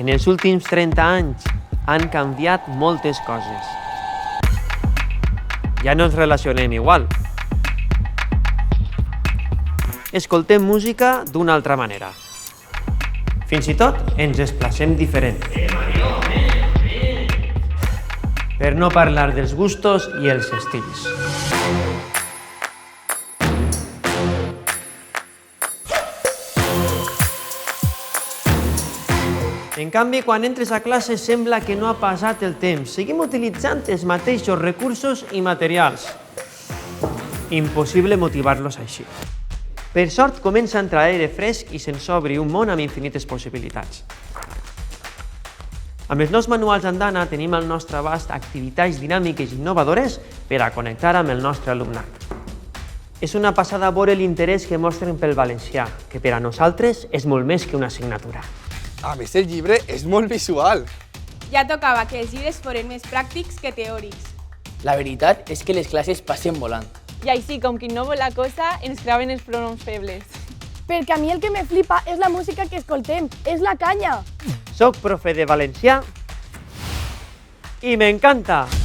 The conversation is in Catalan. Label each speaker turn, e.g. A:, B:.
A: En els últims 30 anys han canviat moltes coses. Ja no ens relacionem igual. Escoltem música d'una altra manera. Fins i tot ens desplacem diferent. Per no parlar dels gustos i els estils. En canvi, quan entres a classe sembla que no ha passat el temps. Seguim utilitzant els mateixos recursos i materials. Impossible motivar-los així. Per sort, comença a entrar aire fresc i se'ns obri un món amb infinites possibilitats. Amb els nous manuals Andana tenim al nostre abast activitats dinàmiques i innovadores per a connectar amb el nostre alumnat. És una passada veure l'interès que mostren pel valencià, que per a nosaltres és molt més que una assignatura.
B: A més, el llibre és molt visual.
C: Ja tocava que els llibres foren més pràctics que teòrics.
D: La veritat és que les classes passen volant.
E: I així, com qui no vol la cosa, ens claven els pronoms febles.
F: Perquè a mi el que me flipa és la música que escoltem, és la canya.
A: Soc profe de valencià i m'encanta!